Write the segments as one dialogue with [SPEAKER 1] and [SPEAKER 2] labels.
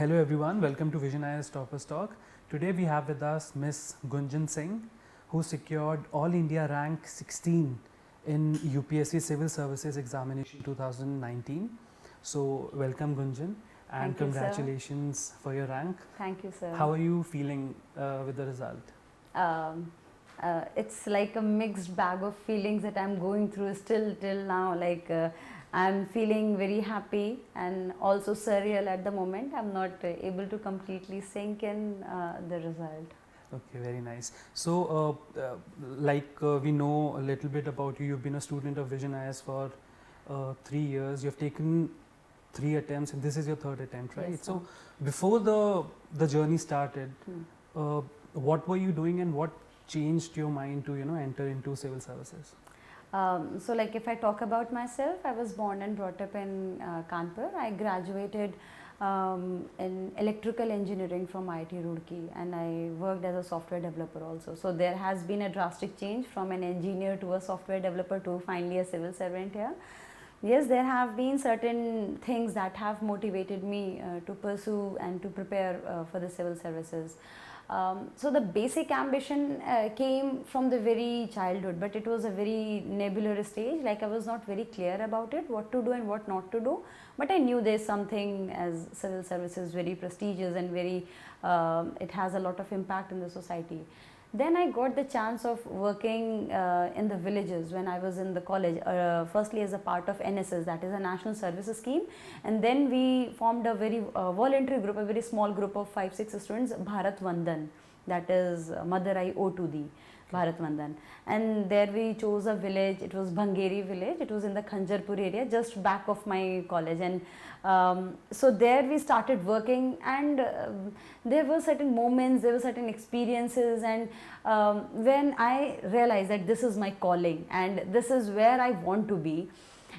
[SPEAKER 1] Hello everyone, welcome to Vision IS Toppers Talk. Today we have with us Miss Gunjan Singh, who secured All India rank 16 in UPSC Civil Services Examination 2019. So welcome Gunjan, and
[SPEAKER 2] Thank you, sir.
[SPEAKER 1] congratulations for your rank.
[SPEAKER 2] Thank you, sir.
[SPEAKER 1] How are you feeling with the result?
[SPEAKER 2] It's like a mixed bag of feelings that I'm going through still till now. I'm feeling very happy and also surreal at the moment. I'm not able to completely sink in the result.
[SPEAKER 1] Okay, very nice. So, we know a little bit about you. You've been a student of Vision IS for 3 years. You've taken 3 attempts, and this is your third attempt, right?
[SPEAKER 2] Yes,
[SPEAKER 1] So, before the journey started, what were you doing, and what changed your mind to enter into civil services?
[SPEAKER 2] So like if I talk about myself, I was born and brought up in Kanpur. I graduated in electrical engineering from IIT Roorkee, and I worked as a software developer also. So there has been a drastic change from an engineer to a software developer to finally a civil servant here. Yes, there have been certain things that have motivated me to pursue and to prepare for the civil services. So the basic ambition came from the very childhood, but it was a very nebulous stage. Like I was not very clear about it, what to do and what not to do. But I knew there's something as civil services very prestigious and very, it has a lot of impact in the society. Then I got the chance of working in the villages when I was in the college, firstly as a part of NSS, that is a National Services Scheme, and then we formed a very voluntary group, a very small group of 5-6 students, Bharat Vandan, that is Mother I owe to thee, Bharat Vandan. And there we chose a village, it was Bhangeri village, it was in the Khanjarpur area, just back of my college. And so there we started working, and there were certain moments, there were certain experiences, and when I realized that this is my calling and this is where I want to be.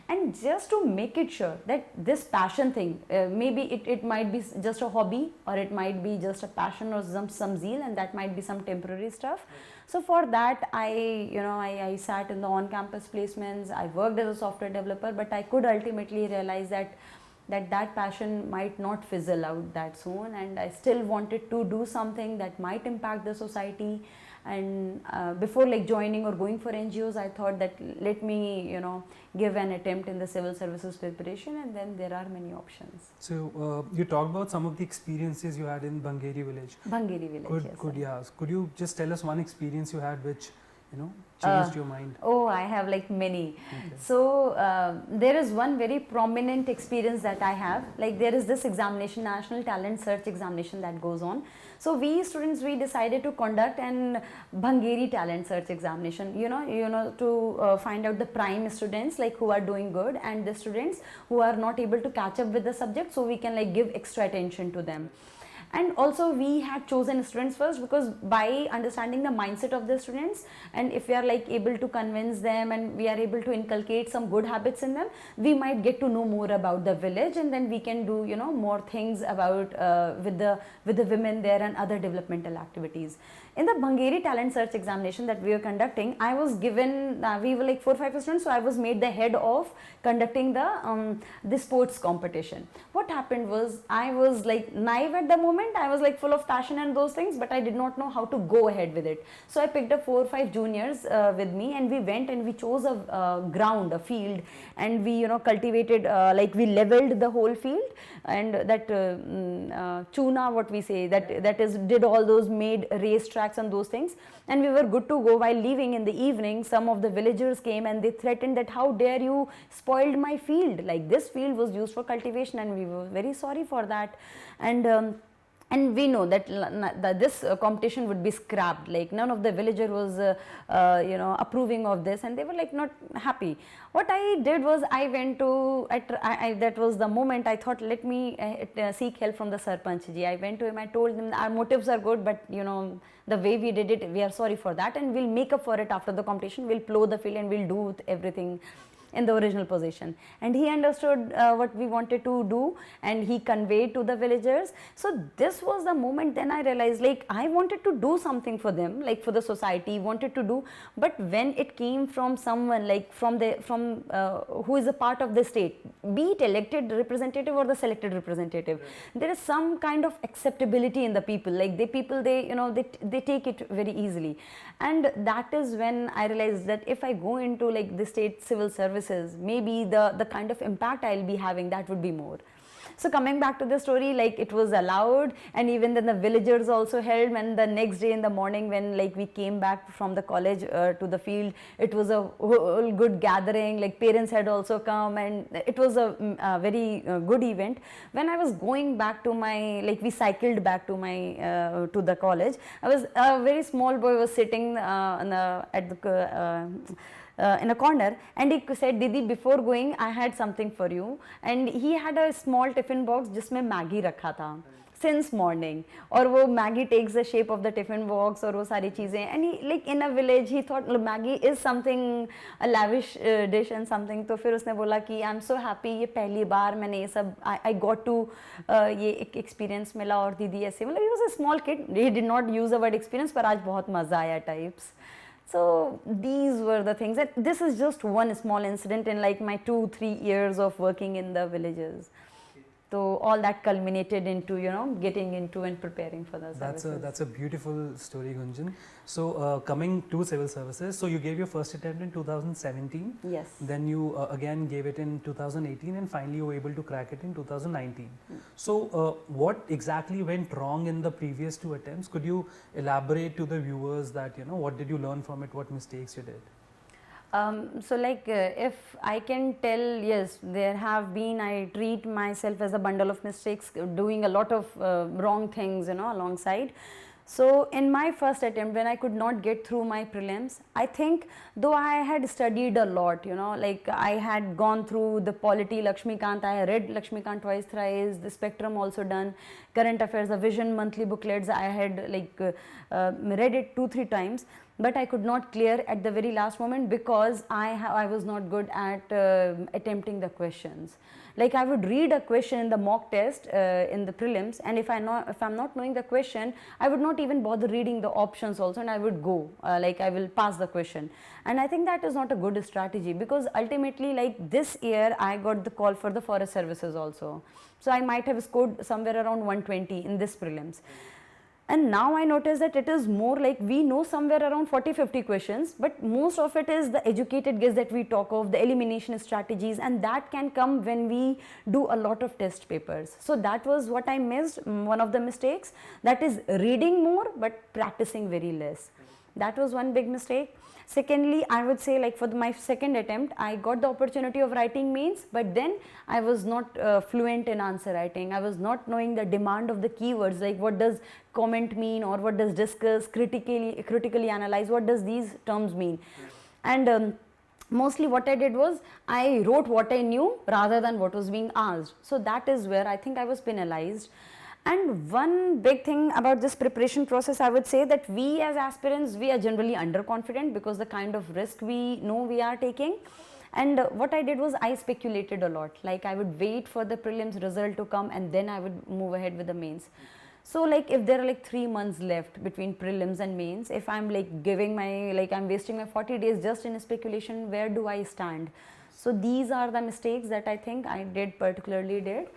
[SPEAKER 2] And just to make it sure that this passion thing, maybe it might be just a hobby, or it might be just a passion or some zeal, and that might be some temporary stuff. So for that, I sat in the on-campus placements, I worked as a software developer, but I could ultimately realize that passion might not fizzle out that soon, and I still wanted to do something that might impact the society. And before like joining or going for NGOs, I thought that let me give an attempt in the civil services preparation, and then there are many options.
[SPEAKER 1] So, you talked about some of the experiences you had in Bhangeri village.
[SPEAKER 2] Bhangeri village, yes.
[SPEAKER 1] Could you just tell us one experience you had which changed your mind?
[SPEAKER 2] Oh, I have like many.
[SPEAKER 1] Okay.
[SPEAKER 2] So there is one very prominent experience that I have. Like there is this examination, National Talent Search Examination, that goes on. So we students, we decided to conduct an Bhangeri Talent Search Examination. To find out the prime students like who are doing good, and the students who are not able to catch up with the subject, so we can like give extra attention to them. And also we had chosen students first, because by understanding the mindset of the students, and if we are like able to convince them and we are able to inculcate some good habits in them, we might get to know more about the village, and then we can do more things about with the women there and other developmental activities. In the Bhangeri Talent Search Examination that we were conducting, I was given, we were like 4-5 students, so I was made the head of conducting the sports competition. What happened was, I was like naive at the moment, I was like full of passion and those things, but I did not know how to go ahead with it. So I picked up 4 or 5 juniors with me, and we went and we chose a ground, a field, and we cultivated, like we leveled the whole field, and that chuna, what we say, that is did all those, made race tracks and those things, and we were good to go. While leaving in the evening, some of the villagers came and they threatened that how dare you spoiled my field, like this field was used for cultivation, and we were very sorry for that. And we know that this competition would be scrapped, like none of the villager was approving of this, and they were like not happy. What I did was, I went to, that was the moment I thought, let me seek help from the Sarpanch ji. I went to him, I told him our motives are good, but the way we did it, we are sorry for that, and we'll make up for it after the competition, we'll plow the field and we'll do everything. in the original position, and he understood what we wanted to do, and he conveyed to the villagers. So this was the moment then I realized, like, I wanted to do something for them, like for the society, wanted to do, but when it came from someone like from who is a part of the state, be it elected representative or the selected representative, there is some kind of acceptability in the people, like they you know they take it very easily. And that is when I realized that if I go into like the state civil services, maybe the kind of impact I'll be having, that would be more. So coming back to the story, like it was allowed, and even then the villagers also helped. And the next day in the morning, when like we came back from the college to the field, it was a whole good gathering. Like parents had also come, and it was a very good event. When I was going back to my, like we cycled back to my to the college, I was a very small boy was sitting in a corner, and he said, Didi, before going I had something for you. And he had a small tiffin box जिसमें Maggi रखा था since morning, और वो Maggi takes the shape of the tiffin box और वो सारी चीज़ें, and he like in a village he thought Maggi is something a lavish dish and something. तो फिर उसने बोला कि I'm so happy, ये पहली बार मैंने ये सब I got to ये एक experience मिला, और दीदी ऐसे, मतलब he was a small kid, he did not use the word experience, पर आज बहुत मज़ा आया types. So these were the things, and this is just one small incident in like my 2-3 years of working in the villages. So all that culminated into, you know, getting into and preparing for the services.
[SPEAKER 1] That's a beautiful story, Gunjan. So coming to civil services, so you gave your first attempt in 2017.
[SPEAKER 2] Yes.
[SPEAKER 1] Then you again gave it in 2018, and finally you were able to crack it in 2019. So what exactly went wrong in the previous 2 attempts? Could you elaborate to the viewers that, you know, what did you learn from it, what mistakes you did?
[SPEAKER 2] So like if I can tell, yes, there have been, I treat myself as a bundle of mistakes, doing a lot of wrong things, you know, alongside. So in my first attempt, when I could not get through my prelims, I think though I had studied a lot, you know, like I had gone through the polity Lakshmikant, I had read Lakshmikant twice, thrice, the Spectrum also done, current affairs, the Vision monthly booklets, I had like read it 2-3 times, but I could not clear at the very last moment because I was not good at attempting the questions. Like I would read a question in the mock test in the prelims, and if I'm not knowing the question, I would not even bother reading the options also, and I would go like I will pass the question. And I think that is not a good strategy, because ultimately, like this year I got the call for the forest services also, so I might have scored somewhere around 120 in this prelims. And now I notice that it is more like we know somewhere around 40-50 questions, but most of it is the educated guess that we talk of, the elimination strategies, and that can come when we do a lot of test papers. So that was what I missed, one of the mistakes, that is reading more but practicing very less. That was one big mistake. Secondly, I would say, like for my second attempt, I got the opportunity of writing mains, but then I was not fluent in answer writing. I was not knowing the demand of the keywords, like what does comment mean, or what does discuss, critically analyze, what does these terms mean. And mostly what I did was I wrote what I knew rather than what was being asked. So that is where I think I was penalized. And one big thing about this preparation process, I would say that we as aspirants, we are generally underconfident because the kind of risk we know we are taking. And what I did was I speculated a lot. Like I would wait for the prelims result to come, and then I would move ahead with the mains. So like if there are like 3 months left between prelims and mains, if I'm like giving my, like I'm wasting my 40 days just in speculation, where do I stand? So these are the mistakes that I think I particularly did.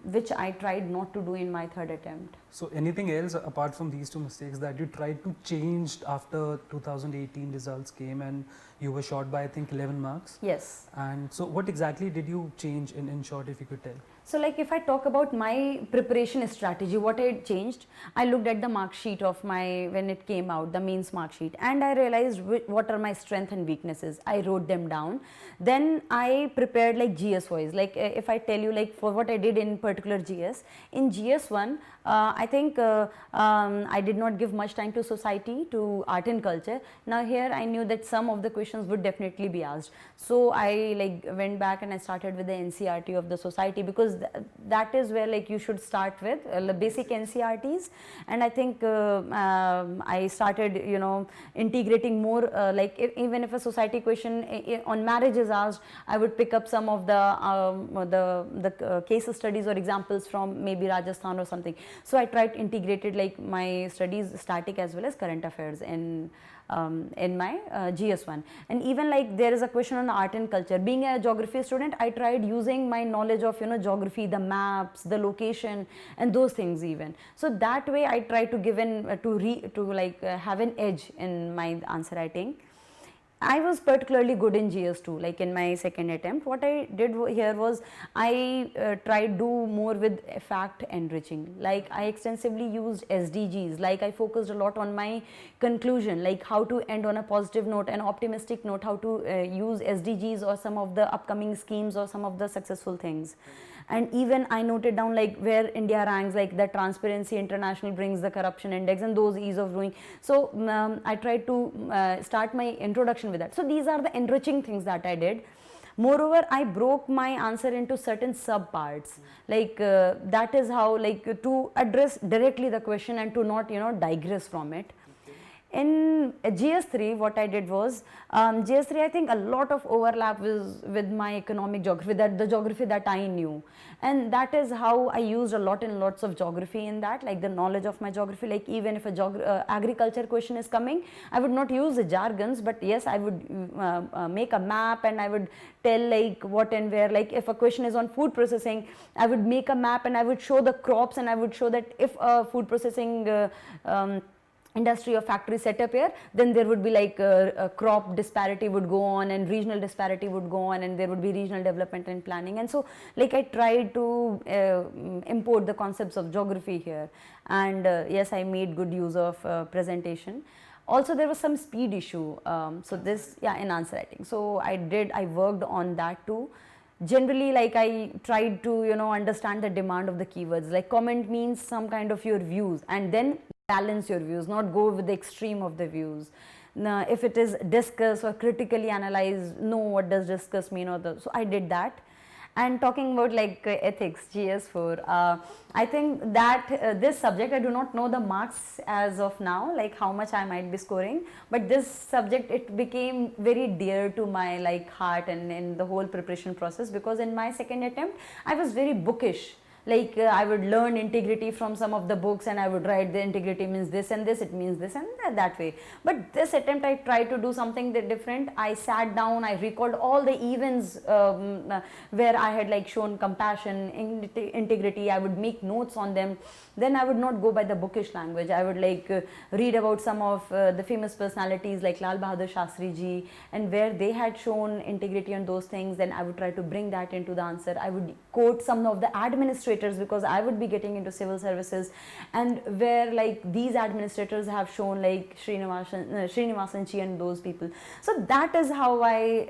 [SPEAKER 2] Which I tried not to do in my third attempt.
[SPEAKER 1] So anything else apart from these 2 mistakes that you tried to change after 2018 results came and you were short by I think 11 marks?
[SPEAKER 2] Yes.
[SPEAKER 1] And so what exactly did you change in short, if you could tell?
[SPEAKER 2] So like if I talk about my preparation strategy, what I changed, I looked at the mark sheet of my, when it came out, the mains mark sheet, and I realized what are my strengths and weaknesses. I wrote them down. Then I prepared like GS wise, like if I tell you like for what I did in particular GS, in GS1, I think I did not give much time to society, to art and culture. Now here I knew that some of the questions would definitely be asked. So I like went back and I started with the NCERT of the society, because because that is where like you should start with basic NCRTs. And I think I started, you know, integrating more like even if a society question on marriage is asked, I would pick up some of the case studies or examples from maybe Rajasthan or something. So I tried integrated like my studies, static as well as current affairs in my GS1. And even like there is a question on art and culture. Being a geography student, I tried using my knowledge of, you know, geography, the maps, the location, and those things even. So that way I try to give in have an edge in my answer writing. I was particularly good in GS2, like in my second attempt. What I did here was I tried do more with fact enriching. Like I extensively used SDGs, like I focused a lot on my conclusion, like how to end on a positive note, an optimistic note, how to use SDGs or some of the upcoming schemes or some of the successful things. And even I noted down like where India ranks, like the Transparency International brings the corruption index and those ease of doing. So I tried to start my introduction with that. So these are the enriching things that I did. Moreover, I broke my answer into certain sub parts, like that is how, like, to address directly the question and to not, you know, digress from it. In GS3, what I did was, GS3 I think a lot of overlap was with my economic geography, that the geography that I knew, and that is how I used a lot and lots of geography in that, like the knowledge of my geography. Like even if a agriculture question is coming, I would not use the jargons, but yes, I would make a map and I would tell like what and where. Like if a question is on food processing, I would make a map and I would show the crops, and I would show that if a food processing industry or factory set up here, then there would be like a crop disparity would go on and regional disparity would go on, and there would be regional development and planning. And so like I tried to import the concepts of geography here, and yes, I made good use of presentation. Also there was some speed issue, so this, yeah, in answer writing, so I worked on that too. Generally, like I tried to, you know, understand the demand of the keywords. Like comment means some kind of your views, and then balance your views, not go with the extreme of the views. Now, if it is discuss or critically analyze, know what does discuss mean, or so I did that. And talking about like ethics, GS4, I think that this subject, I do not know the marks as of now, like how much I might be scoring, but this subject, it became very dear to my like heart and in the whole preparation process, because in my second attempt I was very bookish. Like I would learn integrity from some of the books, and I would write the integrity means this and this, it means this, and that way. But this attempt I tried to do something different. I sat down, I recalled all the events where I had like shown compassion, integrity. I would make notes on them. Then I would not go by the bookish language. I would like read about some of the famous personalities like Lal Bahadur Shastri ji, and where they had shown integrity and those things. Then I would try to bring that into the answer. I would quote some of the administrators, because I would be getting into civil services, and where like these administrators have shown like Srinivasan Chi and those people. So that is how I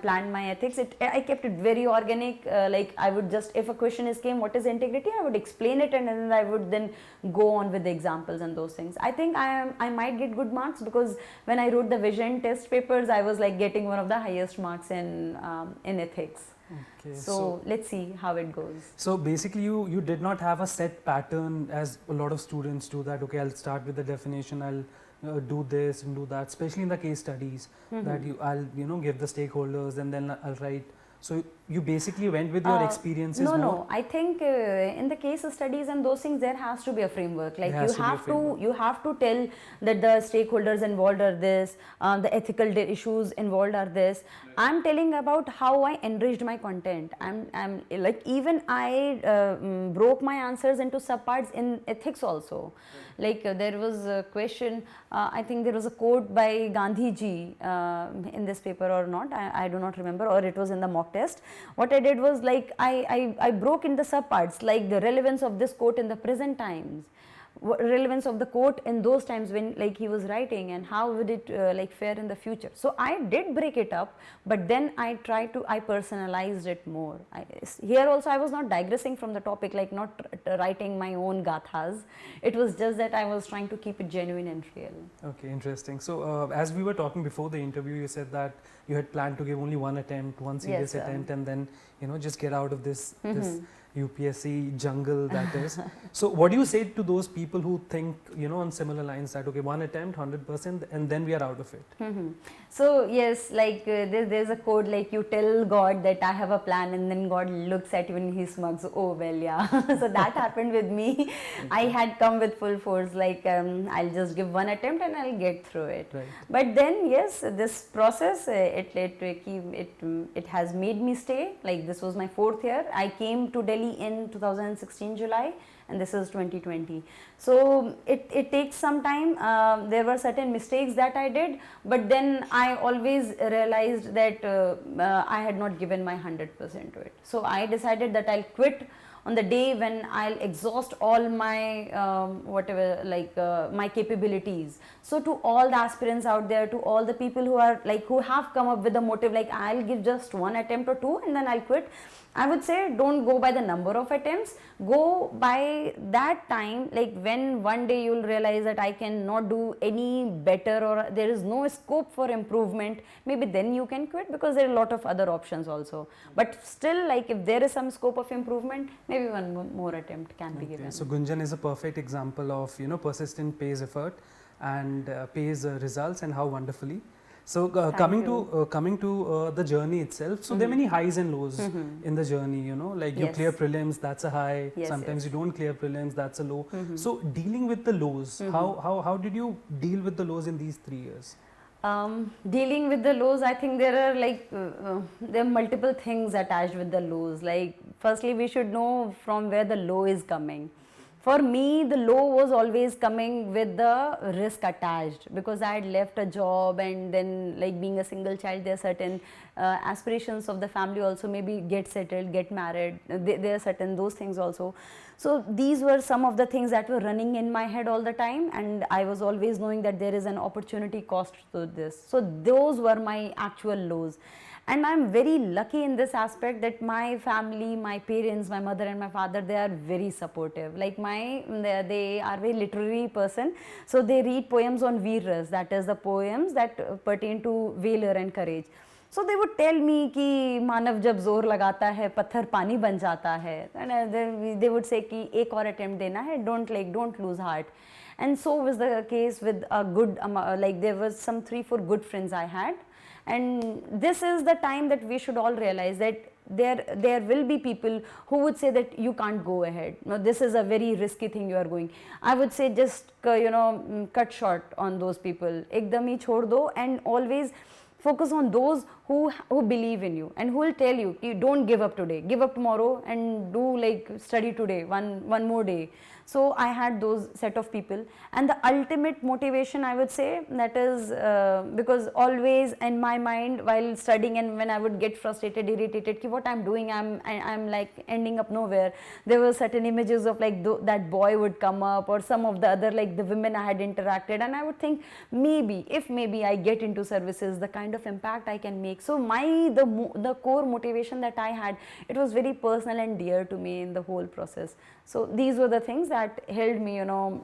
[SPEAKER 2] planned my ethics. I kept it very organic. Like I would just, if a question came, what is integrity, I would explain it, and then I would then go on with the examples and those things. I think I might get good marks, because when I wrote the vision test papers, I was like getting one of the highest marks in ethics.
[SPEAKER 1] Okay,
[SPEAKER 2] so let's see how it goes.
[SPEAKER 1] So basically you did not have a set pattern as a lot of students do, that okay, I'll start with the definition, I'll do this and do that, especially in the case studies, that I'll, you know, give the stakeholders and then I'll write. So you basically went with your experiences more?
[SPEAKER 2] No, I think in the case studies and those things, there has to be a framework. Like you have to tell that the stakeholders involved are this, the ethical issues involved are this. I'm telling about how I enriched my content. I'm like, even I broke my answers into subparts in ethics also. Like there was a question, I think there was a quote by Gandhi ji in this paper or not, I do not remember, or it was in the mock test. What I did was like I broke into subparts, like the relevance of this quote in the present times, relevance of the quote in those times when like he was writing, and how would it like fare in the future. So I did break it up, but then I personalized it more. Here also I was not digressing from the topic, like not writing my own gathas. It was just that I was trying to keep it genuine and real.
[SPEAKER 1] Okay, interesting. So as we were talking before the interview, you said that you had planned to give only one attempt, one serious attempt, and then, you know, just get out of this UPSC jungle that is. So what do you say to those people who think, on similar lines that, okay, one attempt, 100%, and then we are out of it?
[SPEAKER 2] So yes, like there's a code like you tell God that I have a plan, and then God looks at you and he smirks, oh well, yeah. So that happened with me. I had come with full force, like I'll just give one attempt and I'll get through it.
[SPEAKER 1] Right.
[SPEAKER 2] But then yes, this process it has made me stay. Like this was my 4th year. I came to Delhi in 2016 July, and this is 2020. So it takes some time. There were certain mistakes that I did, but then I always realized that I had not given my 100% to it. So I decided that I'll quit on the day when I'll exhaust all my my capabilities. So to all the aspirants out there, to all the people who are like who have come up with the motive like I'll give just one attempt or two and then I'll quit, I would say don't go by the number of attempts, go by that time, like when one day you'll realize that I cannot do any better or there is no scope for improvement, maybe then you can quit, because there are a lot of other options also. But still, like if there is some scope of improvement, maybe one more attempt can be given.
[SPEAKER 1] So Gunjan is a perfect example of, persistent pays effort and pays results, and how wonderfully. So coming to the journey itself, so there are many highs and lows in the journey, like you clear prelims, that's a high, sometimes you don't clear prelims, that's a low. So dealing with the lows, how did you deal with the lows in these 3 years?
[SPEAKER 2] Dealing with the lows, I think there are there are multiple things attached with the lows. Like firstly, we should know from where the low is coming. For me, the low was always coming with the risk attached, because I had left a job, and then like being a single child, there are certain aspirations of the family also, maybe get settled, get married, there are certain those things also. So these were some of the things that were running in my head all the time, and I was always knowing that there is an opportunity cost to this. So those were my actual lows. And I'm very lucky in this aspect that my family, my parents, my mother and my father, they are very supportive. Like they are very literary person. So they read poems on Veer Ras, that is the poems that pertain to valor and courage. So they would tell me कि मानव जब जोर लगाता है पत्थर पानी बन जाता है, and they would say कि एक और attempt देना है, don't lose heart. And so was the case with a good like there was some 3-4 good friends I had. And this is the time that we should all realize that there will be people who would say that you can't go ahead. No, this is a very risky thing you are going. I would say just cut short on those people. Ekdam hi chhod do, and always focus on those who believe in you and who will tell you don't give up today, give up tomorrow, and do like study today, one more day. So I had those set of people, and the ultimate motivation, I would say, that is because always in my mind while studying, and when I would get frustrated, irritated, what I'm doing, I'm like ending up nowhere. There were certain images of like that boy would come up, or some of the other like the women I had interacted, and I would think if maybe I get into services, the kind of impact I can make. So the core motivation that I had, it was very personal and dear to me in the whole process. So these were the things that helped me,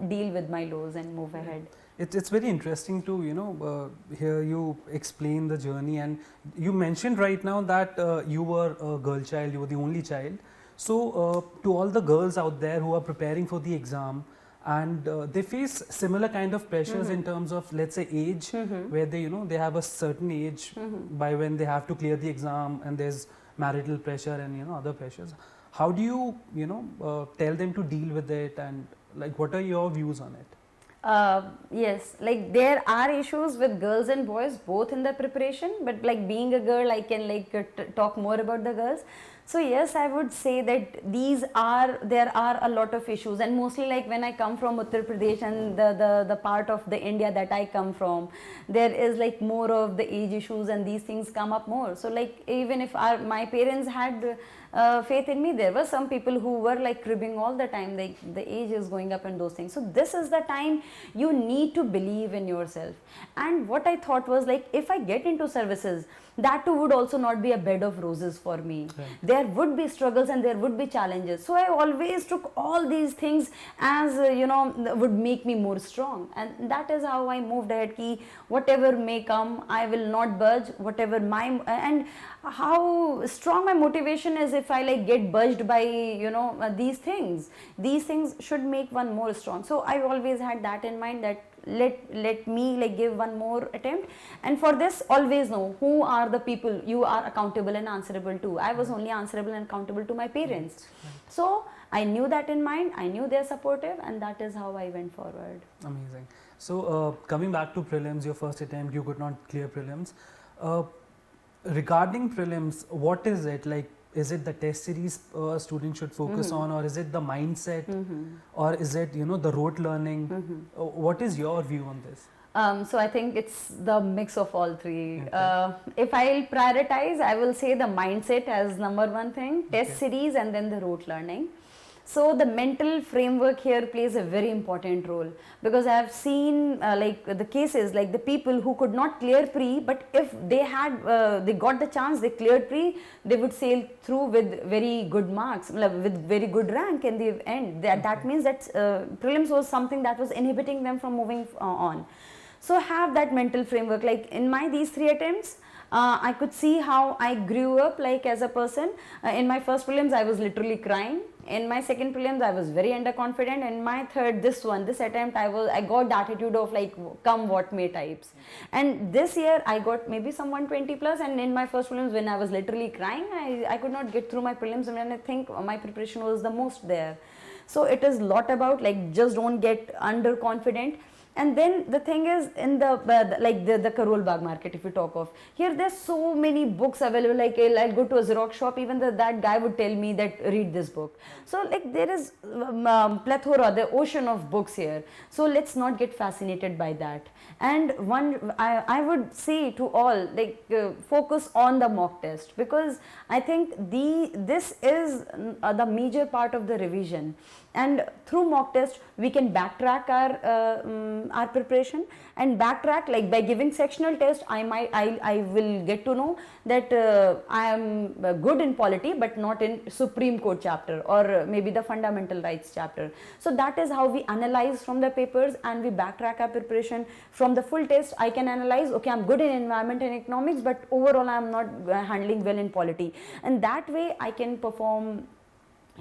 [SPEAKER 2] deal with my lows and move ahead.
[SPEAKER 1] It's very interesting to, hear you explain the journey, and you mentioned right now that you were a girl child, you were the only child. So to all the girls out there who are preparing for the exam, and they face similar kind of pressures in terms of, let's say, age, where they have a certain age by when they have to clear the exam, and there's marital pressure and other pressures. How do you tell them to deal with it, and like what are your views on it?
[SPEAKER 2] Yes, like there are issues with girls and boys both in the preparation, but like being a girl, I can like talk more about the girls. So yes, I would say that there are a lot of issues, and mostly like when I come from Uttar Pradesh and the part of the India that I come from, there is like more of the age issues, and these things come up more. So like even if my parents had faith in me, there were some people who were like cribbing all the time, like the age is going up and those things. So this is the time you need to believe in yourself. And what I thought was like, if I get into services, that too would also not be a bed of roses for me. Right. there would be struggles and there would be challenges. So I always took all these things as would make me more strong, and that is how I moved ahead. Ki whatever may come, I will not budge. Whatever my and how strong my motivation is, if I like get budged by these things should make one more strong. So I always had that in mind, that let me like give one more attempt, and for this always know who are the people you are accountable and answerable to. I was only answerable and accountable to my parents. So I knew that in mind, I knew they're supportive, and that is how I went forward.
[SPEAKER 1] Amazing. So coming back to prelims, your first attempt, you could not clear prelims. Regarding prelims, what is it like? Is it the test series students should focus on, or is it the mindset, or is it the rote learning? What is your view on this?
[SPEAKER 2] So I think it's the mix of all three.
[SPEAKER 1] Okay.
[SPEAKER 2] If I'll prioritize, I will say the mindset as number one thing, test series, and then the rote learning. So the mental framework here plays a very important role, because I have seen like the cases, like the people who could not clear pre, but if they had they got the chance, they cleared pre, they would sail through with very good marks, with very good rank in the end. That means that prelims was something that was inhibiting them from moving on. So have that mental framework. Like in my these 3 attempts, I could see how I grew up like as a person. In my first prelims, I was literally crying. In my second prelims, I was very underconfident. In my third, this attempt, I got the attitude of like come what may types. And this year I got maybe some 120 plus, and in my first prelims, when I was literally crying, I could not get through my prelims, and I think my preparation was the most there. So it is lot about like just don't get underconfident. And then the thing is, in the Karol Bagh market, if you talk of, here there's so many books available. Like I'll go to a Xerox shop, even that guy would tell me that read this book. So like there is plethora, the ocean of books here. So let's not get fascinated by that. And I would say to all, like focus on the mock test, because I think this is the major part of the revision. And through mock test, we can backtrack our preparation, and backtrack like by giving sectional test. I will get to know that I am good in polity, but not in Supreme Court chapter, or maybe the fundamental rights chapter. So that is how we analyze from the papers, and we backtrack our preparation. From the full test, I can analyze, okay, I'm good in environment and economics, but overall I'm not handling well in polity, and that way I can perform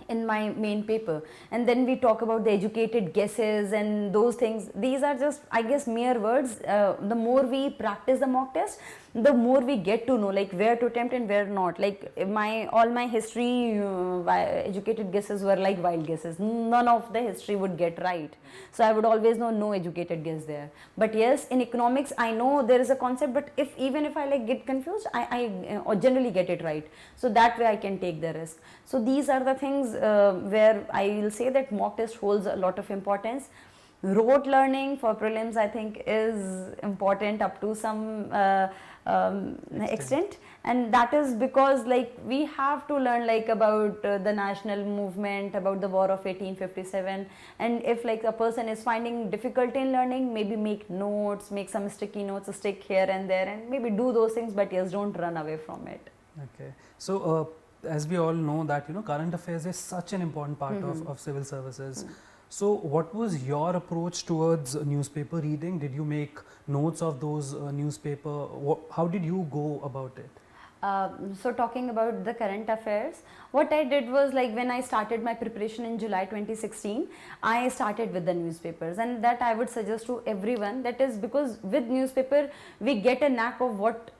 [SPEAKER 2] in my main paper. And then we talk about the educated guesses and those things. These are just, I guess, mere words. The more we practice the mock test, the more we get to know like where to attempt and where not. Like all my history educated guesses were like wild guesses. None of the history would get right. So I would always know no educated guess there. But yes, in economics, I know there is a concept, but even if I like get confused, I generally get it right. So that way I can take the risk. So these are the things where I will say that mock test holds a lot of importance. Rote learning for prelims, I think, is important up to some extent, and that is because like we have to learn like about the national movement, about the war of 1857, and if like a person is finding difficulty in learning, maybe make notes, make some sticky notes, stick here and there, and maybe do those things, but yes, don't run away from it.
[SPEAKER 1] Okay, so as we all know that current affairs is such an important part of civil services. So what was your approach towards newspaper reading? Did you make notes of those newspaper? How did you go about it?
[SPEAKER 2] So talking about the current affairs, what I did was like when I started my preparation in July 2016, I started with the newspapers, and that I would suggest to everyone. That is because with newspaper, we get a knack of what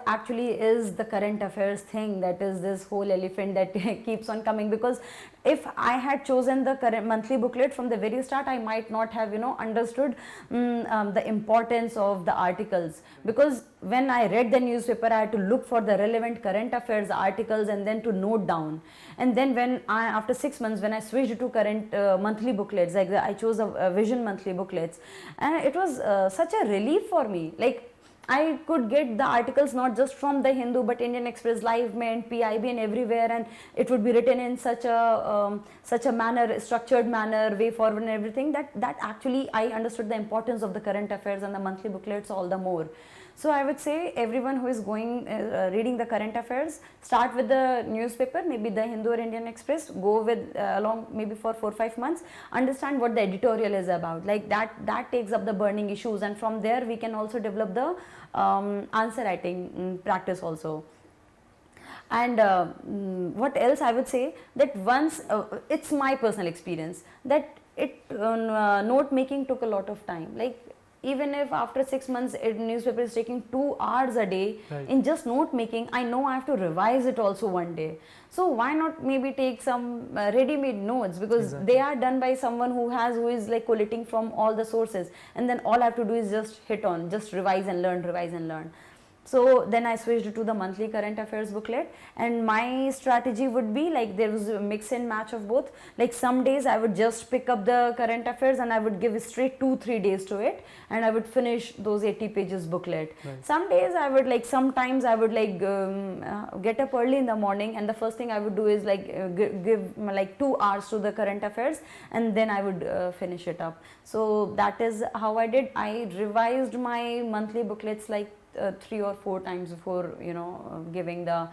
[SPEAKER 2] actually is the current affairs thing, that is this whole elephant that keeps on coming. Because if I had chosen the current monthly booklet from the very start, I might not have understood the importance of the articles, because when I read the newspaper, I had to look for the relevant current affairs articles and then to note down. And then when after 6 months, when I switched to current monthly booklets, like I chose a Vision monthly booklets, and it was such a relief for me. Like I could get the articles not just from the Hindu, but Indian Express, Live Mint, PIB, and everywhere, and it would be written in such a manner, structured manner, way forward, and everything. That actually I understood the importance of the current affairs and the monthly booklets all the more. So I would say everyone who is going reading the current affairs, start with the newspaper, maybe the Hindu or Indian Express, go with along maybe for 4-5 months, understand what the editorial is about, like that takes up the burning issues, and from there we can also develop the answer writing practice also. And what else I would say, that once it's my personal experience that note making took a lot of time. Like even if after 6 months newspaper is taking 2 hours a day in just note making, I know I have to revise it also one day. So why not maybe take some ready-made notes, because they are done by someone who is like collating from all the sources, and then all I have to do is just hit on, just revise and learn. So then I switched to the monthly current affairs booklet, and my strategy would be like there was a mix and match of both. Like some days I would just pick up the current affairs and I would give straight 2-3 days to it, and I would finish those 80 pages booklet. Some days I would like, sometimes I would like get up early in the morning, and the first thing I would do is like give like 2 hours to the current affairs, and then I would finish it up. So that is how I did. I revised my monthly booklets like 3 or 4 times before giving the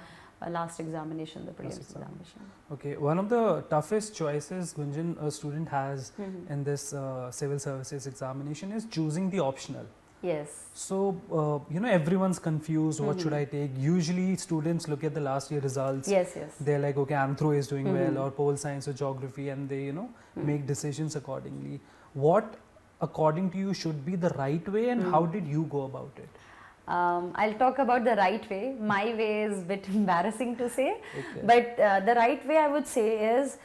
[SPEAKER 2] last examination, the prelims examination.
[SPEAKER 1] Okay, one of the toughest choices Gunjan, a student has in this civil services examination is choosing the optional.
[SPEAKER 2] Yes.
[SPEAKER 1] So everyone's confused, what should I take? Usually students look at the last year results.
[SPEAKER 2] Yes.
[SPEAKER 1] They're like, okay, Anthro is doing well, or pole science or geography, and they make decisions accordingly. What according to you should be the right way, and how did you go about it?
[SPEAKER 2] I'll talk about the right way. My way is a bit embarrassing to say, but the right way I would say is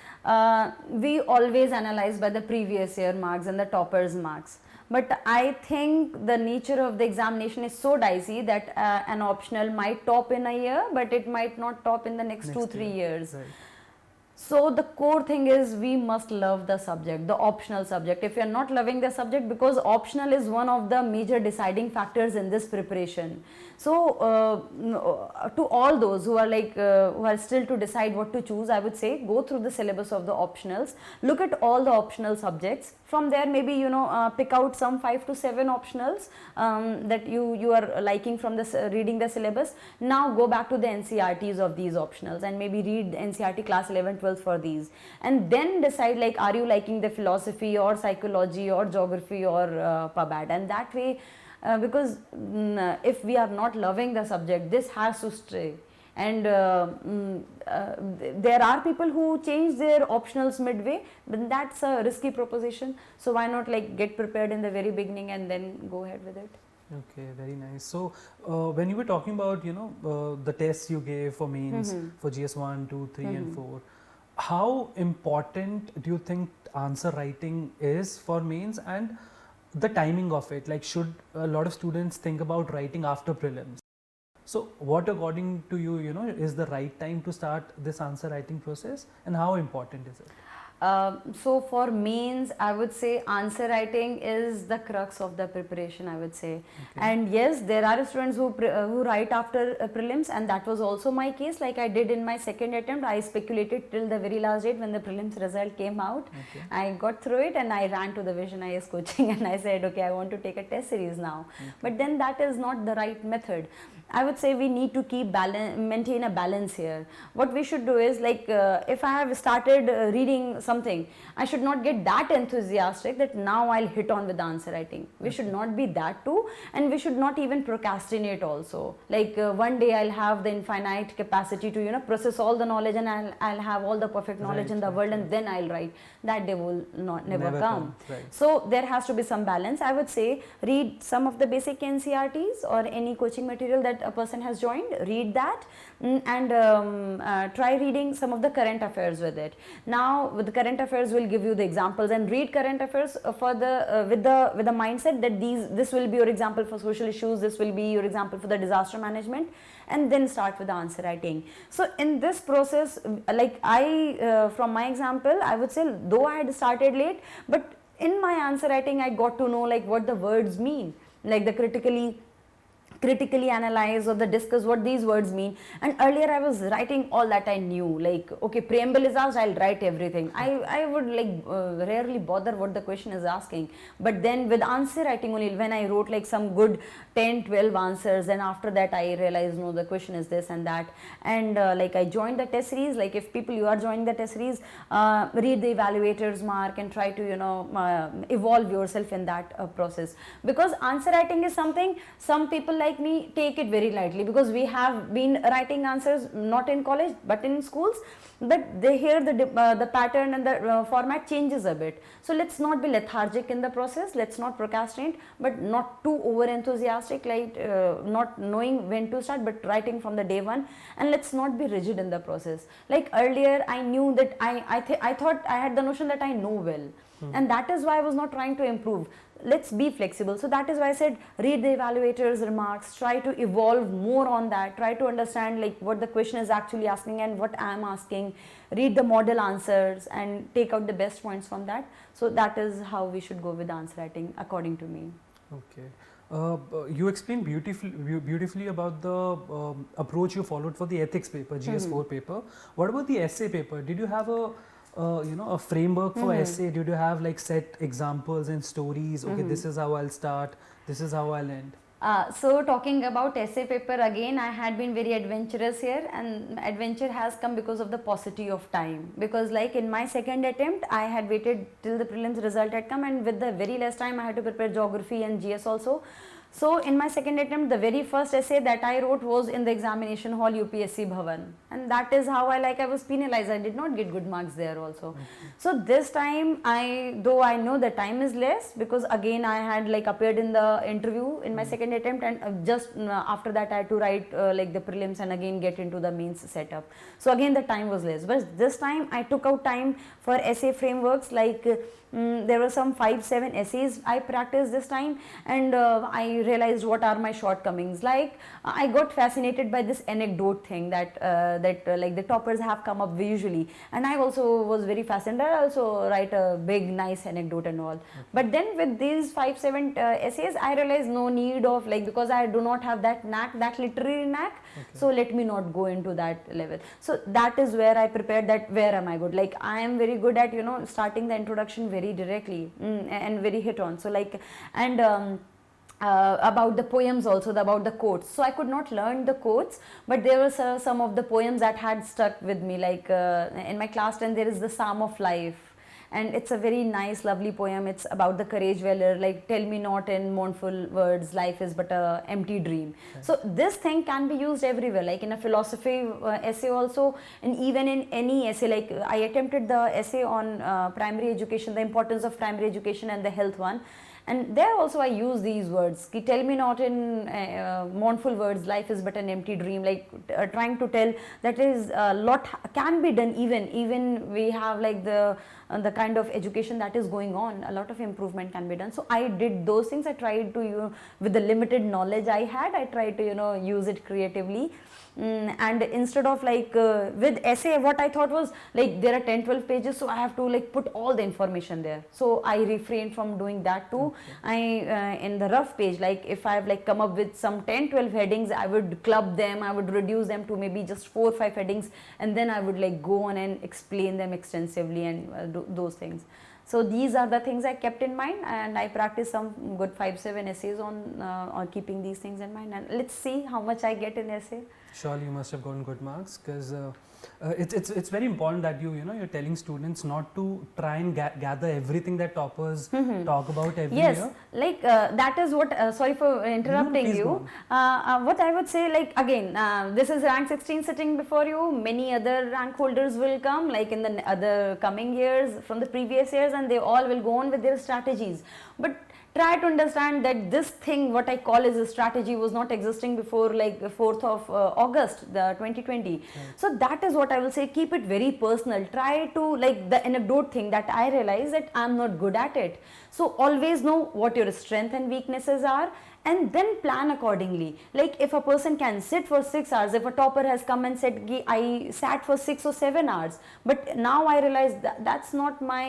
[SPEAKER 2] we always analyze by the previous year marks and the toppers marks. But I think the nature of the examination is so dicey that an optional might top in a year, but it might not top in the next 2-3 years.
[SPEAKER 1] Right.
[SPEAKER 2] So the core thing is we must love the subject, the optional subject. If you are not loving the subject, because optional is one of the major deciding factors in this preparation. So to all those who are like who are still to decide what to choose, I would say go through the syllabus of the optionals, look at all the optional subjects. From there, maybe pick out some 5 to 7 optionals that you are liking from this reading the syllabus. Now go back to the NCERTs of these optionals and maybe read NCERT class 11, 12 for these, and then decide like, are you liking the philosophy or psychology or geography or PubAd, and that way because if we are not loving the subject, this has to stay. And there are people who change their optionals midway, but that's a risky proposition. So why not like get prepared in the very beginning and then go ahead with it.
[SPEAKER 1] Okay, very nice. So when you were talking about the tests you gave for mains for GS 1, 2, 3 and 4, how important do you think answer writing is for mains, and the timing of it? Like, should a lot of students think about writing after prelims? So what according to you, is the right time to start this answer writing process, and how important is it?
[SPEAKER 2] So for mains, I would say answer writing is the crux of the preparation, I would say. And yes, there are students who write after prelims, and that was also my case. Like I did in my second attempt, I speculated till the very last date when the prelims result came out. I got through it and I ran to the Vision IAS coaching and I said, okay, I want to take a test series now. But then that is not the right method. I would say we need to keep maintain a balance here. What we should do is like if I have started reading something, I should not get that enthusiastic that now I'll hit on with the answer writing. We should not be that too, and we should not even procrastinate also. Like one day I'll have the infinite capacity to process all the knowledge, and I'll have all the perfect knowledge in the world, and then I'll write. That day will never come. So there has to be some balance. I would say read some of the basic NCERTs or any coaching material that a person has joined, read that, and try reading some of the current affairs with it. Now with the current affairs will give you the examples, and read current affairs for the with the mindset that this will be your example for social issues, this will be your example for the disaster management, and then start with the answer writing. So in this process, like I from my example, I would say though I had started late, but in my answer writing I got to know like what the words mean, like the critically critically analyze or the discuss what these words mean. And earlier I was writing all that I knew, like okay, preamble is asked, I'll write everything. I would like rarely bother what the question is asking. But then with answer writing only, when I wrote like some good 10-12 answers, and after that I realized no, the question is this and that. And like I joined the test series. Like if people, you are joining the test series, read the evaluators mark and try to evolve yourself in that process. Because answer writing is something some people like me take it very lightly, because we have been writing answers not in college but in schools, but they hear the pattern and the format changes a bit. So let's not be lethargic in the process, let's not procrastinate, but not too over enthusiastic, like not knowing when to start, but writing from the day one. And let's not be rigid in the process. Like earlier I knew that I thought I had the notion that I know well, and that is why I was not trying to improve. Let's be flexible. So that is why I said read the evaluators remarks, try to evolve more on that, try to understand like what the question is actually asking and what I am asking, read the model answers and take out the best points from that. So that is how we should go with answer writing according to me.
[SPEAKER 1] Okay. You explained beautifully about the approach you followed for the ethics paper, GS4 paper. What about the essay paper? Did you have a framework for essay? Did you have like set examples and stories? Okay, this is how I'll start, this is how I'll end.
[SPEAKER 2] So talking about essay paper again, I had been very adventurous here, and adventure has come because of the paucity of time. Because like in my second attempt, I had waited till the prelims result had come, and with the very less time I had to prepare geography and GS also. So in my second attempt, the very first essay that I wrote was in the examination hall UPSC Bhavan, and that is how I was penalized. I did not get good marks there also. So this time, though I know the time is less, because again I had like appeared in the interview in my second attempt, and just after that I had to write like the prelims and again get into the mains setup. So again the time was less, but this time I took out time for essay frameworks. Like there were some 5-7 essays I practiced this time, and I realized what are my shortcomings. Like I got fascinated by this anecdote thing that like the toppers have come up visually, and I also was very fascinated. I also write a big nice anecdote and all. But then with these 5-7 essays, I realized no need of, like, because I do not have that knack, that literary knack. So let me not go into that level. So that is where I prepared that where am I good. Like I am very good at starting the introduction very directly and very hit on. So like, and about the poems also, about the quotes. So I could not learn the quotes, but there were some of the poems that had stuck with me. Like in my class 10 there is the Psalm of Life, and it's a very nice lovely poem. It's about the courage dweller, like tell me not in mournful words, life is but a empty dream. So this thing can be used everywhere, like in a philosophy essay also, and even in any essay. Like I attempted the essay on primary education, the importance of primary education and the health one. And there also I use these words, tell me not in mournful words, life is but an empty dream, like trying to tell that is a lot can be done. Even we have like the kind of education that is going on, a lot of improvement can be done. So I did those things. I tried to, with the limited knowledge I had, I tried to use it creatively. And instead of like with essay, what I thought was like there are 10-12 pages, so I have to like put all the information there. So I refrained from doing that too. I in the rough page, like if I have like come up with some 10-12 headings, I would club them, I would reduce them to maybe just 4-5 headings, and then I would like go on and explain them extensively and do those things. So these are the things I kept in mind, and I practiced some good 5-7 essays on keeping these things in mind. And let's see how much I get in essay.
[SPEAKER 1] Surely you must have gotten good marks, because it's very important that you're telling students not to try and gather everything that toppers talk about every year.
[SPEAKER 2] Yes, like that is what, sorry for interrupting you. What I would say, like again, this is rank 16 sitting before you. Many other rank holders will come, like in the other coming years from the previous years, and they all will go on with their strategies. But try to understand that this thing, what I call as a strategy, was not existing before like the 4th of August, the 2020. So that is what I will say, keep it very personal. Try to, like the anecdote thing that I realize that I'm not good at it. So always know what your strengths and weaknesses are, and then plan accordingly. Like if a person can sit for 6 hours, if a topper has come and said I sat for 6 or 7 hours, but now I realize that that's not my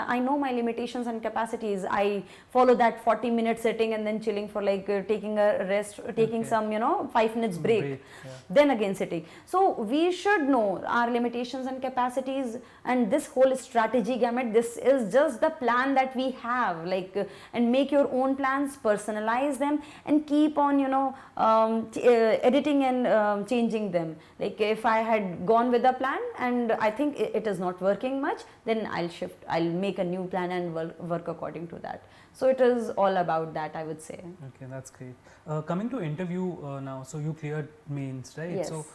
[SPEAKER 2] I know my limitations and capacities. I follow that 40-minute sitting and then chilling for like taking a rest, taking some 5 minutes break, then again sitting. So we should know our limitations and capacities, and this whole strategy gamut, this is just the plan that we have, like and make your own plans, personalize them, and keep on editing and changing them. Like if I had gone with a plan and I think it is not working much, then I'll make a new plan and work according to that. So it is all about that, I would say.
[SPEAKER 1] Okay, that's great. Coming to interview now, so you cleared mains, right?
[SPEAKER 2] Yes.
[SPEAKER 1] So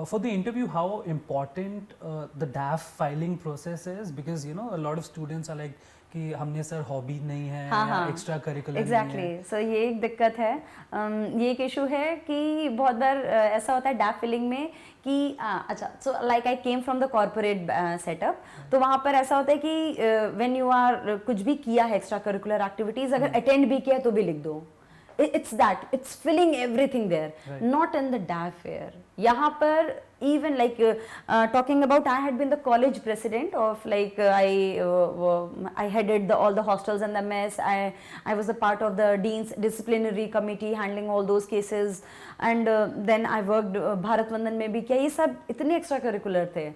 [SPEAKER 1] for the interview, how important the DAF filing process is, because a lot of students are like कि हमने sir hobby नहीं है या extra curricular
[SPEAKER 2] exactly so ये एक दिक्कत है, ये एक इशू है कि बहुत बार ऐसा होता है डैप फिलिंग में कि अच्छा so like I came from the corporate setup, तो वहाँ पर ऐसा होता है कि व्हेन यू आर कुछ भी किया है एक्स्ट्रा करिकुलर एक्टिविटीज, अगर अटेंड भी किया है तो भी लिख दो. It's that, it's filling everything there, right. Not in the DAF fair. यहाँ पर even like talking about, I had been the college president of like I headed all the hostels and the mess. I was a part of the dean's disciplinary committee handling all those cases, and then I worked Bharat Vandan में भी किया. ये सब इतने extra curricular थे,